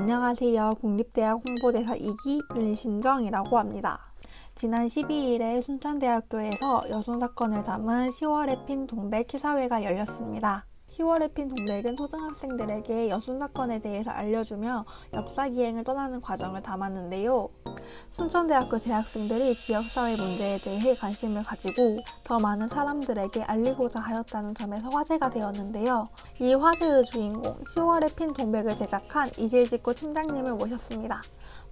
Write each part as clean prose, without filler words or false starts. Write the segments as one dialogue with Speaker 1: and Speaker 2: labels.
Speaker 1: 안녕하세요. 국립대학 홍보대사 2기 윤신정이라고 합니다. 지난 12일에 순천대학교에서 여순사건을 담은 10월의 핀 동백 시사회가 열렸습니다. 10월의 핀 동백은 초등학생들에게 여순사건에 대해서 알려주며 역사기행을 떠나는 과정을 담았는데요. 순천대학교 대학생들이 지역사회 문제에 대해 관심을 가지고 더 많은 사람들에게 알리고자 하였다는 점에서 화제가 되었는데요. 이 화제의 주인공 10월의 핀 동백을 제작한 이실직구 팀장님을 모셨습니다.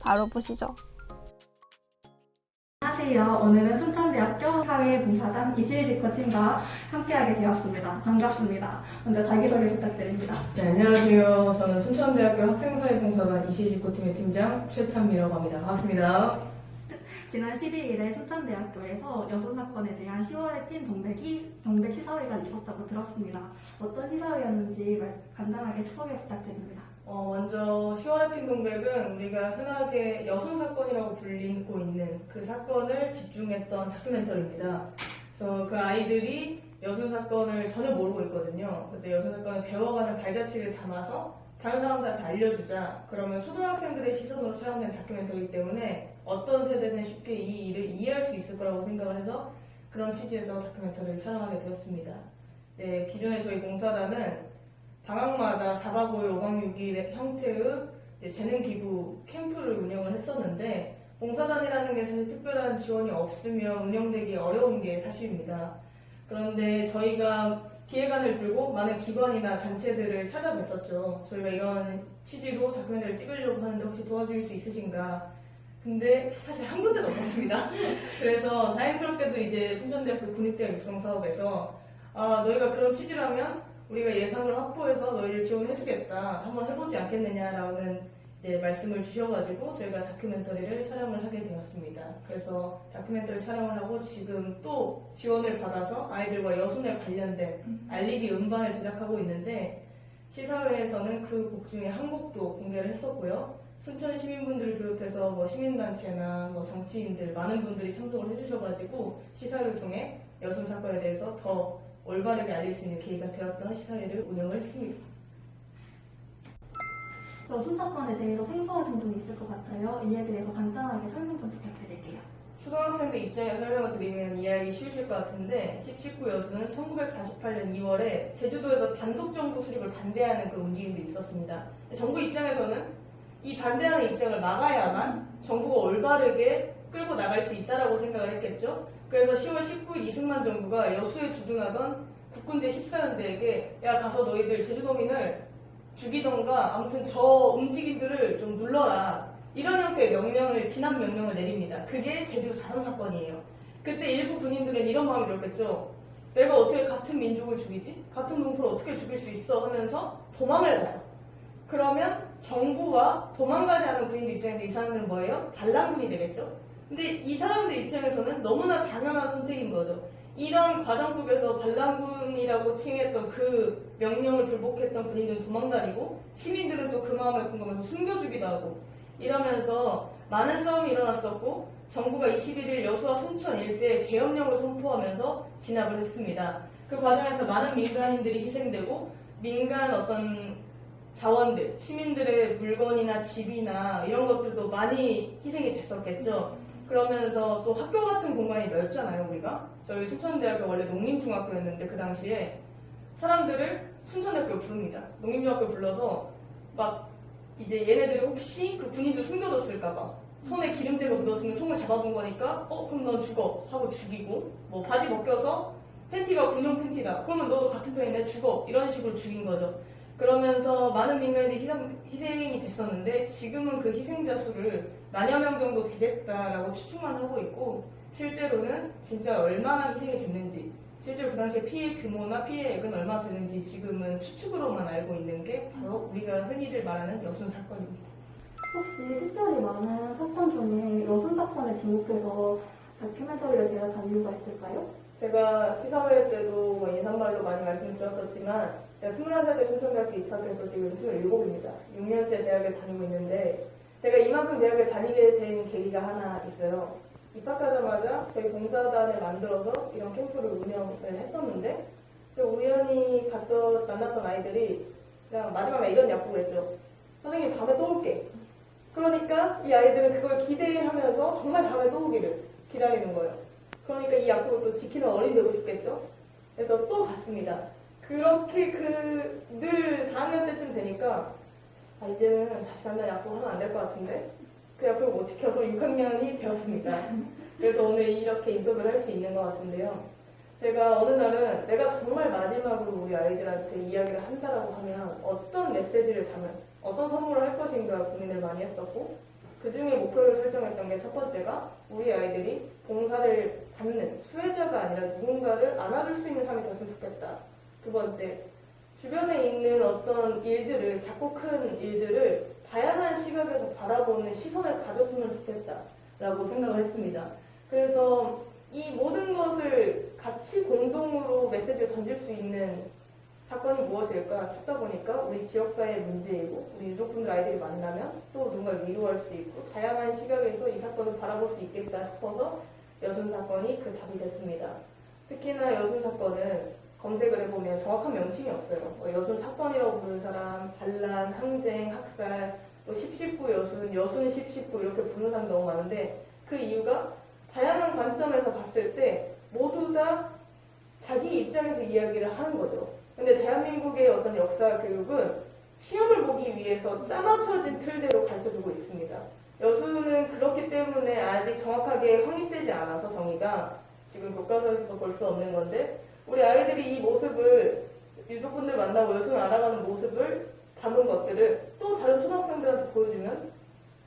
Speaker 1: 바로 보시죠.
Speaker 2: 안녕하세요. 오늘은 순천대학교 사회봉사단 이실직구 팀과 함께하게 되었습니다. 반갑습니다. 먼저 자기소개 부탁드립니다.
Speaker 3: 네, 안녕하세요. 저는 순천대학교 학생사회봉사단 이실직구팀의 팀장 최찬미라고 합니다. 반갑습니다.
Speaker 2: 지난 12일에 순천대학교에서 여순사건에 대한 10월의 핀 동백 시사회가 있었다고 들었습니다. 어떤 시사회였는지 간단하게 소개 부탁드립니다.
Speaker 3: 먼저 10월의 핀 동백은 우리가 흔하게 여순사건이라고 불리고 있는 그 사건을 집중했던 다큐멘터리입니다. 그래서 그 아이들이 여순사건을 전혀 모르고 있거든요. 그래서 여순사건을 배워가는 발자취를 담아서 다른 사람들한테 알려주자. 그러면 초등학생들의 시선으로 촬영된 다큐멘터리이기 때문에 어떤 세대든 쉽게 이 일을 이해할 수 있을 거라고 생각을 해서 그런 취지에서 다큐멘터리를 촬영하게 되었습니다. 네, 기존에 저희 봉사단은 방학마다 4박 5일, 5박 6일의 형태의 재능 기부 캠프를 운영을 했었는데 봉사단이라는 게 사실 특별한 지원이 없으면 운영되기 어려운 게 사실입니다. 그런데 저희가 기획안을 들고 많은 기관이나 단체들을 찾아뵀었죠. 저희가 이런 취지로 다큐멘터리를 찍으려고 하는데 혹시 도와줄 수 있으신가? 근데 사실 한 군데도 없었습니다. 그래서 다행스럽게도 이제 순천대학교 군입대학 육성 사업에서 너희가 그런 취지라면 우리가 예산을 확보해서 너희를 지원해주겠다. 한번 해보지 않겠느냐라는 이제 말씀을 주셔가지고 저희가 다큐멘터리를 촬영을 하게 되었습니다. 그래서 다큐멘터리 촬영을 하고 지금 또 지원을 받아서 아이들과 여순에 관련된 알리기 음반을 제작하고 있는데 시사회에서는 그 곡 중에 한 곡도 공개를 했었고요. 순천 시민분들을 비롯해서 시민단체나 정치인들 많은 분들이 참석을 해주셔가지고 시사회를 통해 여순 사건에 대해서 더 올바르게 알릴 수 있는 계기가 되었던 시사회를 운영을 했습니다.
Speaker 2: 여순사건에 대해서 생소하신 분이 있을 것 같아요. 이에 대해서 간단하게 설명 좀 부탁드릴게요.
Speaker 3: 초등학생들 입장에 설명을 드리면 이해하기 쉬우실 것 같은데 10.19 여수는 1948년 2월에 제주도에서 단독정부 수립을 반대하는 그 움직임들이 있었습니다. 정부 입장에서는 이 반대하는 입장을 막아야만 정부가 올바르게 끌고 나갈 수 있다라고 생각을 했겠죠. 그래서 10월 19일 이승만 정부가 여수에 주둔하던 국군제 14연대에게 야 가서 너희들 제주도민을 죽이던가 아무튼 저 움직임들을 좀 눌러라. 이런 형태의 명령을 진압 명령을 내립니다. 그게 제주 4.3 사건이에요. 그때 일부 군인들은 이런 마음이 들었겠죠. 내가 어떻게 같은 민족을 죽이지? 같은 동포를 어떻게 죽일 수 있어? 하면서 도망을 가요. 그러면 정부와 도망가지 않은 군인들 입장에서 이 사람들은 뭐예요? 반란군이 되겠죠. 근데 이 사람들 입장에서는 너무나 당연한 선택인 거죠. 이런 과정 속에서 반란군이라고 칭했던 그 명령을 불복했던 군인들은 도망다니고 시민들은 또 그 마음에 공감해서 숨겨주기도 하고 이러면서 많은 싸움이 일어났었고 정부가 21일 여수와 순천 일대에 계엄령을 선포하면서 진압을 했습니다. 그 과정에서 많은 민간인들이 희생되고 민간 어떤 자원들, 시민들의 물건이나 집이나 이런 것들도 많이 희생이 됐었겠죠. 그러면서 또 학교 같은 공간이 넓잖아요, 우리가. 저희 순천대학교 원래 농림중학교였는데 그 당시에 사람들을 순천대학교 부릅니다. 농림중학교 불러서 막 이제 얘네들이 혹시 그 군인들 숨겨뒀을까봐 손에 기름때가 묻었으면 총을 잡아본 거니까 그럼 넌 죽어 하고 죽이고 바지 벗겨서 팬티가 군용 팬티다. 그러면 너도 같은 편이네 죽어. 이런 식으로 죽인 거죠. 그러면서 많은 민간인들이 희생이 됐었는데 지금은 그 희생자 수를 만여 명 정도 되겠다라고 추측만 하고 있고 실제로는 진짜 얼마나 희생이 됐는지 실제로 그 당시에 피해 규모나 피해액은 얼마 되는지 지금은 추측으로만 알고 있는 게 바로 우리가 흔히들 말하는 여순 사건입니다.
Speaker 2: 혹시 특별히 많은 사건 중에 여순 사건에 주목해서 다큐멘터리를 제작한 이유가 있을까요?
Speaker 3: 제가 시사회 때도 인사말로 많이 말씀드렸었지만 제가 21살 때 순천대학교 입학해서 지금 27입니다. 6년째 대학에 다니고 있는데 제가 이만큼 대학에 다니게 된 계기가 하나 있어요. 입학하자마자 저희 봉사단을 만들어서 이런 캠프를 운영을 했었는데 우연히 만났던 아이들이 그냥 마지막에 이런 약속을 했죠. 선생님 다음에 또 올게. 그러니까 이 아이들은 그걸 기대하면서 정말 다음에 또 오기를 기다리는 거예요. 그러니까 이 약속을 또 지키는 어른이 되고 싶겠죠. 그래서 또 갔습니다. 그렇게 늘 4학년 때쯤 되니까 이제는 다시 만날 약속하면 안 될 것 같은데 그 약속을 못 지켜서 6학년이 되었습니다. 그래서 오늘 이렇게 인터뷰를 할 수 있는 것 같은데요. 제가 어느 날은 내가 정말 마지막으로 우리 아이들한테 이야기를 한다라고 하면 어떤 메시지를 담은 어떤 선물을 할 것인가 고민을 많이 했었고 그 중에 목표를 설정했던 게 첫 번째가 우리 아이들이 봉사를 받는 수혜자가 아니라 누군가를 안아줄 수 있는 삶이 됐으면 좋겠다. 두 번째, 주변에 있는 어떤 일들을, 작고 큰 일들을 다양한 시각에서 바라보는 시선을 가졌으면 좋겠다라고 생각을 했습니다. 그래서 이 모든 것을 같이 공동으로 메시지를 던질 수 있는 사건이 무엇일까 찾다 보니까 우리 지역사회의 문제이고 우리 유족분들 아이들이 만나면 또 누군가를 위로할 수 있고 다양한 시각에서 이 사건을 바라볼 수 있겠다 싶어서 여순 사건이 그 답이 됐습니다. 특히나 여순 사건은 검색을 해보면 정확한 명칭이 없어요. 여순 사건이라고 부르는 사람, 반란, 항쟁, 학살, 또 1019 여순, 여순 1019 이렇게 부르는 사람이 너무 많은데 그 이유가 다양한 관점에서 봤을 때 모두 다 자기 입장에서 이야기를 하는 거죠. 근데 대한민국의 어떤 역사 교육은 시험을 보기 위해서 짜맞춰진 틀대로 가르쳐주고 있습니다. 여수는 그렇기 때문에 아직 정확하게 확립되지 않아서 정의가 지금 교과서에서도 볼 수 없는 건데 우리 아이들이 이 모습을 유족분들 만나고 여수를 알아가는 모습을 담은 것들을 또 다른 초등학생들한테 보여주면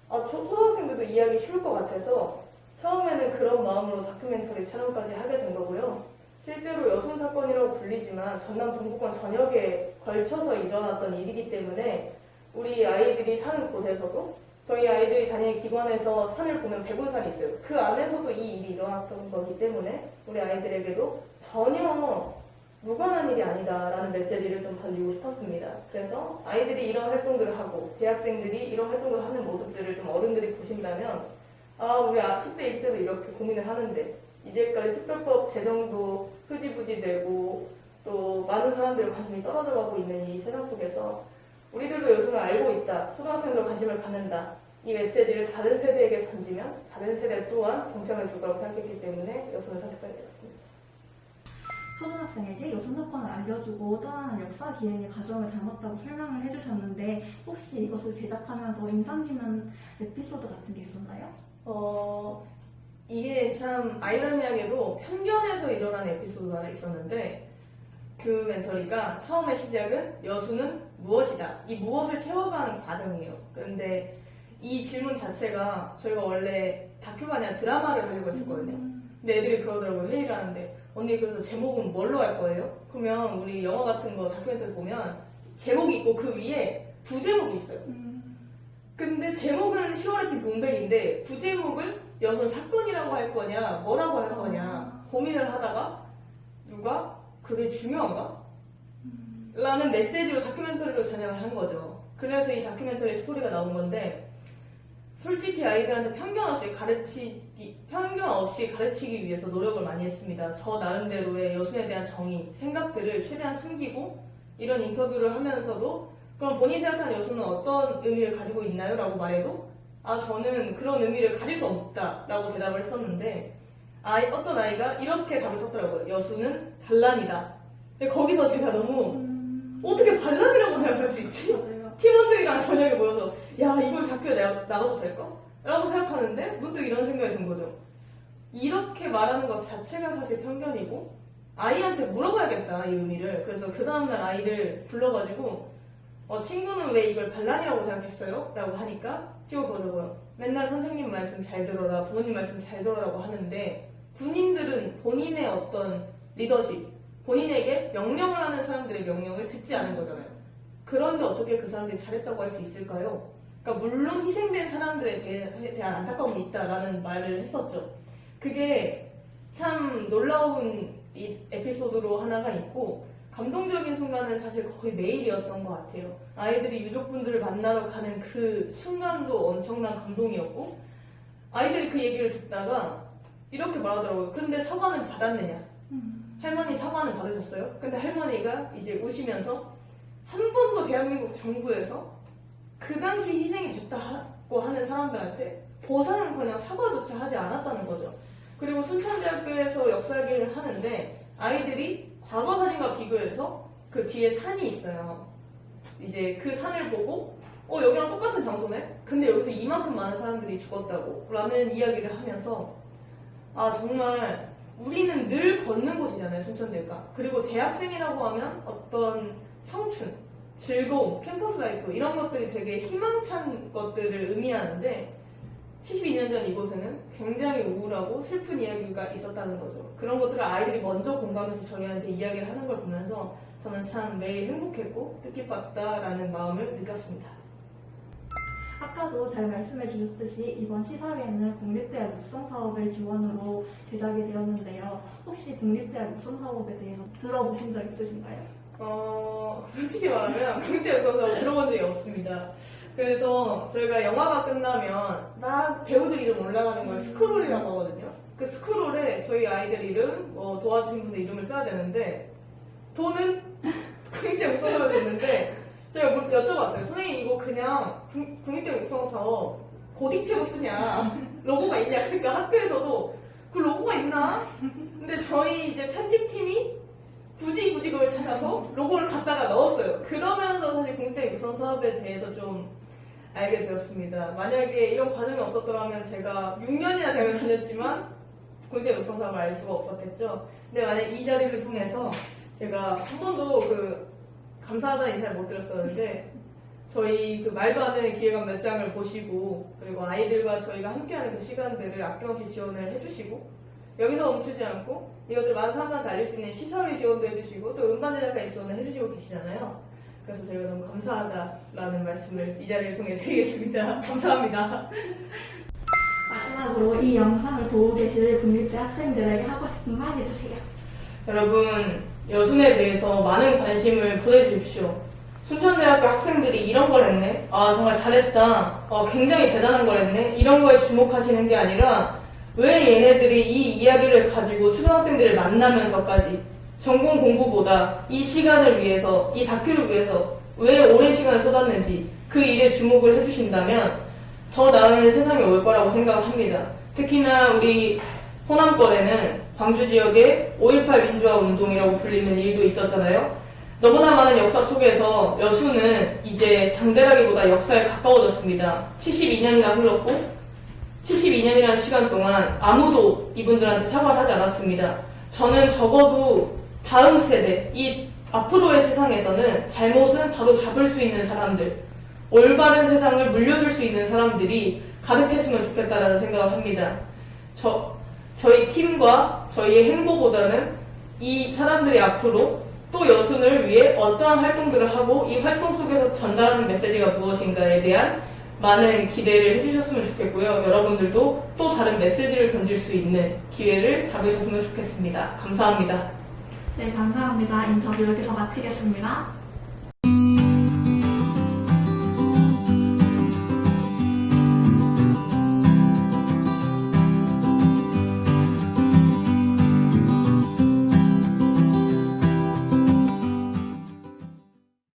Speaker 3: 초등학생들도 이해하기 쉬울 것 같아서 처음에는 그런 마음으로 다큐멘터리 촬영까지 하게 된 거고요. 실제로 여순 사건이라고 불리지만 전남 동부권 전역에 걸쳐서 일어났던 일이기 때문에 우리 아이들이 사는 곳에서도 저희 아이들이 다니는 기관에서 산을 보면 백운산이 있어요. 그 안에서도 이 일이 일어났던 거기 때문에 우리 아이들에게도 전혀 무관한 일이 아니다라는 메시지를 좀 전리고 싶었습니다. 그래서 아이들이 이런 활동들을 하고 대학생들이 이런 활동을 하는 모습들을 좀 어른들이 보신다면 우리 10대, 20대도 이렇게 고민을 하는데 이제까지 특별법 제정도 흐지부지 되고 또 많은 사람들의 관심이 떨어져 가고 있는 이 세상 속에서 우리들도 여순을 알고 있다. 초등학생들 관심을 갖는다. 이 메시지를 다른 세대에게 던지면 다른 세대 또한 동참해 줄 거라고 생각했기 때문에 여순을 선택하게 되었습니다.
Speaker 2: 초등학생에게 여순 사건을 알려주고 떠나는 역사 기행의 과정을 담았다고 설명을 해주셨는데 혹시 이것을 제작하면서 인상 깊은 에피소드 같은 게 있었나요?
Speaker 3: 이게 참 아이러니하게도 편견에서 일어난 에피소드가 하나 있었는데 그 멘터리가 처음에 시작은 여수는 무엇이다. 이 무엇을 채워가는 과정이에요. 그런데 이 질문 자체가 저희가 원래 다큐가 아니라 드라마를 하려고 했었거든요. 근데 애들이 그러더라고요. 회의를 하는데 언니 그래서 제목은 뭘로 할 거예요? 그러면 우리 영화 같은 거 다큐멘터리 보면 제목이 있고 그 위에 부제목이 있어요. 근데 제목은 10월의 피 동백인데 부제목을 여순 사건이라고 할 거냐 뭐라고 할 거냐 고민을 하다가 누가 그게 중요한가? 라는 메시지로 다큐멘터리로 전향을 한 거죠. 그래서 이 다큐멘터리 스토리가 나온 건데 솔직히 아이들한테 편견 없이 가르치기 위해서 노력을 많이 했습니다. 저 나름대로의 여순에 대한 정의, 생각들을 최대한 숨기고 이런 인터뷰를 하면서도 그럼 본인이 생각하는 여순은 어떤 의미를 가지고 있나요? 라고 말해도 저는 그런 의미를 가질 수 없다 라고 대답을 했었는데 어떤 아이가 이렇게 답을 썼더라고요. 여순은 반란이다. 근데 거기서 제가 너무 어떻게 반란이라고 생각할 수 있지?
Speaker 2: 맞아요.
Speaker 3: 팀원들이랑 저녁에 모여서 야 이걸 다큐에 나가도 될까? 라고 생각하는데 문득 이런 생각이 든 거죠. 이렇게 말하는 것 자체가 사실 편견이고 아이한테 물어봐야겠다 이 의미를. 그래서 그 다음날 아이를 불러가지고 친구는 왜 이걸 반란이라고 생각했어요? 라고 하니까 친구가 그러더라고요. 맨날 선생님 말씀 잘 들어라, 부모님 말씀 잘 들어라고 하는데 군인들은 본인의 어떤 리더십, 본인에게 명령을 하는 사람들의 명령을 듣지 않은 거잖아요. 그런데 어떻게 그 사람들이 잘했다고 할 수 있을까요? 그러니까 물론 희생된 사람들에 대한 안타까움이 있다라는 말을 했었죠. 그게 참 놀라운 이 에피소드로 하나가 있고 감동적인 순간은 사실 거의 매일이었던 것 같아요. 아이들이 유족분들을 만나러 가는 그 순간도 엄청난 감동이었고 아이들이 그 얘기를 듣다가 이렇게 말하더라고요. 근데 사과는 받았느냐? 할머니 사과는 받으셨어요? 근데 할머니가 이제 우시면서 한 번도 대한민국 정부에서 그 당시 희생이 됐다고 하는 사람들한테 보상은커녕 사과조차 하지 않았다는 거죠. 그리고 순천대학교에서 역사기를 하는데 아이들이 과거 사진과 비교해서 그 뒤에 산이 있어요. 이제 그 산을 보고 여기랑 똑같은 장소네? 근데 여기서 이만큼 많은 사람들이 죽었다고 라는 이야기를 하면서 정말 우리는 늘 걷는 곳이잖아요, 순천대가. 그리고 대학생이라고 하면 어떤 청춘, 즐거움, 캠퍼스 라이프 이런 것들이 되게 희망찬 것들을 의미하는데 72년 전 이곳에는 굉장히 우울하고 슬픈 이야기가 있었다는 거죠. 그런 것들을 아이들이 먼저 공감해서 저희한테 이야기를 하는 걸 보면서 저는 참 매일 행복했고 뜻깊었다라는 마음을 느꼈습니다.
Speaker 2: 아까도 잘 말씀해 주셨듯이 이번 시사회는 국립대학 육성 사업을 지원으로 제작이 되었는데요. 혹시 국립대학 육성 사업에 대해서 들어보신 적 있으신가요?
Speaker 3: 솔직히 말하면 국립대학 육성 사업 들어본 적이 없습니다. 그래서 저희가 영화가 끝나면 막 배우들 이름 올라가는 걸 스크롤이라고 하거든요. 그 스크롤에 저희 아이들 이름, 도와주신 분들 이름을 써야 되는데 돈은 국립대학 육성 사업에 줬는데 제가 여쭤봤어요. 선생님 이거 그냥 국립대학 육성 사업 고딕체로 쓰냐? 로고가 있냐? 그러니까 학교에서도 그 로고가 있나? 근데 저희 이제 편집팀이 굳이 그걸 찾아서 로고를 갖다가 넣었어요. 그러면서 사실 국립대학 육성 사업에 대해서 좀 알게 되었습니다. 만약에 이런 과정이 없었더라면 제가 6년이나 대학을 다녔지만 국립대학 육성 사업을 알 수가 없었겠죠. 근데 만약 이 자리를 통해서 제가 한 번도 감사하다는 인사를 못 드렸었는데 저희 말도 안 되는 기획안 몇 장을 보시고 그리고 아이들과 저희가 함께하는 그 시간들을 아낌없이 지원을 해주시고 여기서 멈추지 않고 이것들 많은 사람들한테 알릴 수 있는 시사회 지원도 해주시고 또 음반 제작까지 지원을 해주시고 계시잖아요. 그래서 저희가 너무 감사하다라는 말씀을 이 자리를 통해 드리겠습니다. 감사합니다.
Speaker 2: 마지막으로 이 영상을 보고 계실 국립대 학생들에게 하고 싶은 말 해주세요.
Speaker 3: 여러분, 여순에 대해서 많은 관심을 보내주십시오. 순천대학교 학생들이 이런 걸 했네? 정말 잘했다. 굉장히 대단한 걸 했네? 이런 거에 주목하시는 게 아니라 왜 얘네들이 이 이야기를 가지고 초등학생들을 만나면서까지 전공 공부보다 이 시간을 위해서, 이 다큐를 위해서 왜 오랜 시간을 쏟았는지 그 일에 주목을 해주신다면 더 나은 세상이 올 거라고 생각합니다. 특히나 우리 호남권에는 광주 지역의 5.18 민주화 운동이라고 불리는 일도 있었잖아요. 너무나 많은 역사 속에서 여수는 이제 당대라기보다 역사에 가까워졌습니다. 72년이나 흘렀고 72년이라는 시간 동안 아무도 이분들한테 사과를 하지 않았습니다. 저는 적어도 다음 세대, 이 앞으로의 세상에서는 잘못은 바로 잡을 수 있는 사람들, 올바른 세상을 물려줄 수 있는 사람들이 가득했으면 좋겠다라는 생각을 합니다. 저희 팀과 저희의 행보보다는 이 사람들이 앞으로 또 여순을 위해 어떠한 활동들을 하고 이 활동 속에서 전달하는 메시지가 무엇인가에 대한 많은 기대를 해주셨으면 좋겠고요. 여러분들도 또 다른 메시지를 던질 수 있는 기회를 잡으셨으면 좋겠습니다. 감사합니다.
Speaker 2: 네, 감사합니다. 인터뷰 여기서 마치겠습니다.